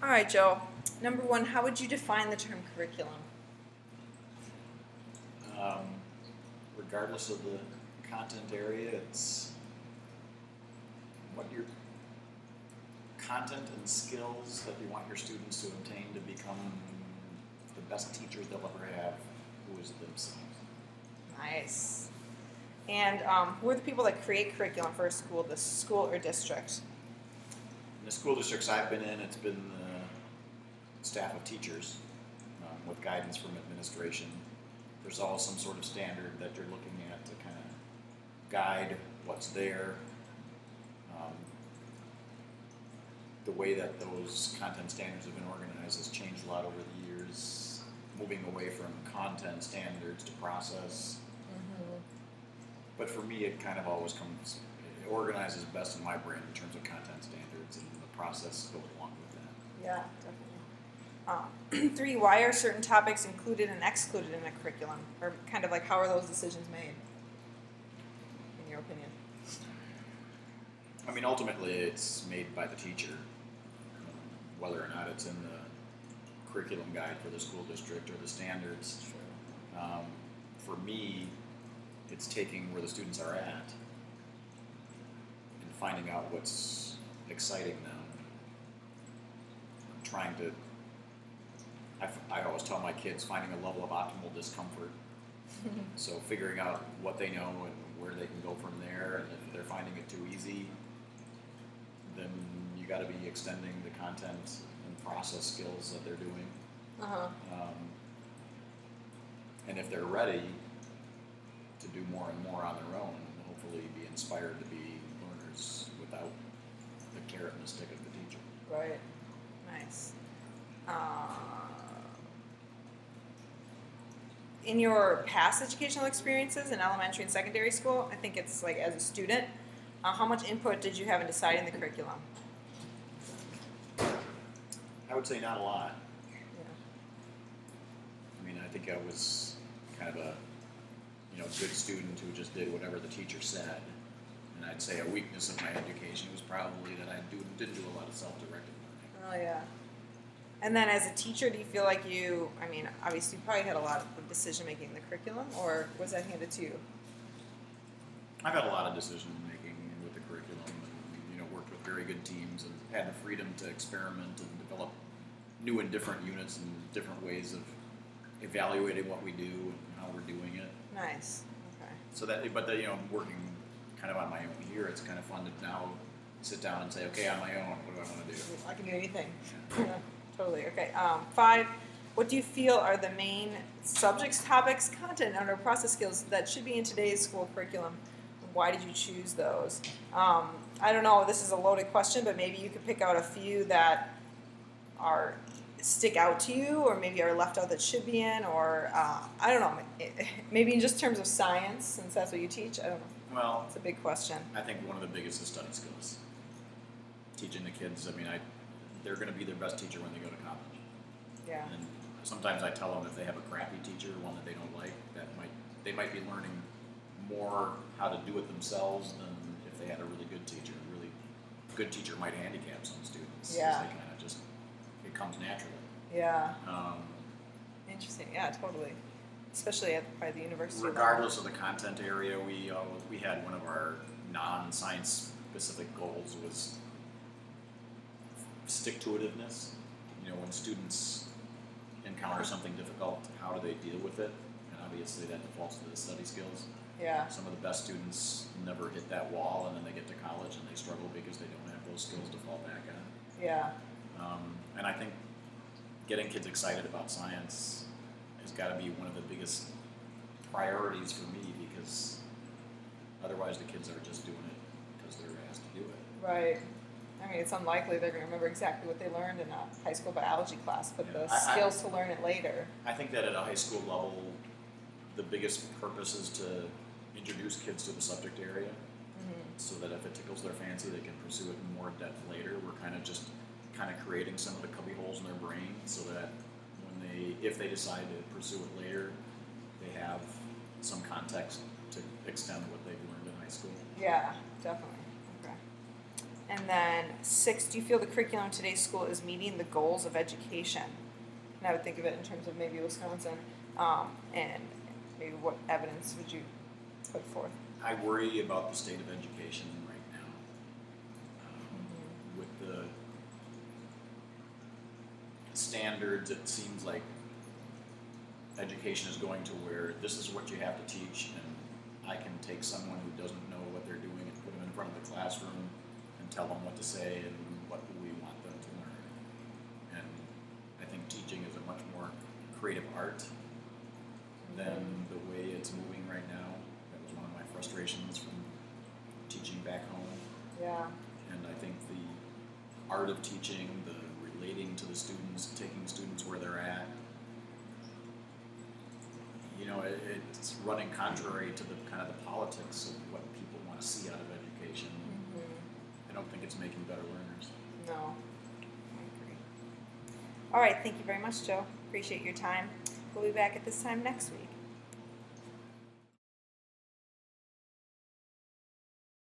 All right, Joe. Number one, how would you define the term curriculum? Regardless of the content area, it's what your content and skills that you want your students to obtain to become the best teachers they'll ever have, who is themselves. Nice. And who are the people that create curriculum for a school, the school or district? In the school districts I've been in, it's been the staff of teachers with guidance from administration. There's always some sort of standard that you're looking at to kind of guide what's there. The way that those content standards have been organized has changed a lot over the years, moving away from content standards to process. Mm-hmm. But for me, it kind of always comes, it organizes best in my brain in terms of content standards, and the process goes along with that. Yeah, definitely. 3, why are certain topics included and excluded in a curriculum? Or kind of like, how are those decisions made, in your opinion? I mean, ultimately, it's made by the teacher, whether or not it's in the curriculum guide for the school district or the standards. Sure. For me, it's taking where the students are at and finding out what's exciting them. I'm trying to, I always tell my kids, finding a level of optimal discomfort. So figuring out what they know and where they can go from there, and if they're finding it too easy, then you got to be extending the content and process skills that they're doing. Uh-huh. And if they're ready to do more and more on their own, hopefully be inspired to be learners without the carrot and the stick of the teacher. Right. Nice. In your past educational experiences in elementary and secondary school, I think it's like as a student, how much input did you have in deciding the curriculum? I would say not a lot. Yeah. I mean, I think I was kind of a good student who just did whatever the teacher said. And I'd say a weakness of my education was probably that I didn't do a lot of self-directed learning. Oh, yeah. And then as a teacher, do you feel like obviously you probably had a lot of decision-making in the curriculum, or was that handed to you? I've had a lot of decision-making with the curriculum and, worked with very good teams and had the freedom to experiment and develop new and different units and different ways of evaluating what we do and how we're doing it. Nice. Okay. So working kind of on my own here, it's kind of fun to now sit down and say, okay, on my own, what do I want to do? I can do anything. Yeah, totally. Okay. 5, what do you feel are the main subjects, topics, content, and/or process skills that should be in today's school curriculum? Why did you choose those? I don't know. This is a loaded question, but maybe you could pick out a few that stick out to you, or maybe are left out that should be in, or I don't know. Maybe in just terms of science, since that's what you teach. I don't know. Well, it's a big question. I think one of the biggest is study skills. Teaching the kids. They're going to be their best teacher when they go to college. Yeah. And sometimes I tell them if they have a crappy teacher, one that they don't like, they might be learning more how to do it themselves than if they had a really good teacher. A really good teacher might handicap some students. Yeah. They kind of it comes naturally. Yeah. Interesting. Yeah, totally. Especially by the university. Regardless of the content area, we had one of our non-science specific goals was stick-to-itiveness. When students encounter something difficult, how do they deal with it? And obviously that defaults to the study skills. Yeah. Some of the best students never hit that wall, and then they get to college and they struggle because they don't have those skills to fall back on. Yeah. And I think getting kids excited about science has got to be one of the biggest priorities for me, because otherwise the kids are just doing it because they're asked to do it. Right. It's unlikely they're going to remember exactly what they learned in a high school biology class, but Yeah. the skills to learn it later. I think that at a high school level, the biggest purpose is to introduce kids to the subject area, so that if it tickles their fancy, they can pursue it in more depth later. We're kind of creating some of the cubby holes in their brain, so that if they decide to pursue it later, they have some context to extend what they've learned in high school. Yeah, definitely. Okay. And And then 6, do you feel the curriculum in today's school is meeting the goals of education? And I would think of it in terms of maybe Wisconsin, and maybe what evidence would you put forth? I worry about the state of education right now. With the standards, it seems like education is going to where this is what you have to teach, and I can take someone who doesn't know what they're doing and put them in front of the classroom and tell them what to say and what we want them to learn. And I think teaching is a much more creative art than the way it's moving right now. That was one of my frustrations from teaching back home. Yeah. And I think the art of teaching, the relating to the students, taking students where they're at, you know, it's running contrary to the kind of the politics of what people want to see out of education. I don't think it's making better learners. No, I agree. All right, thank you very much, Joe. Appreciate your time. We'll be back at this time next week.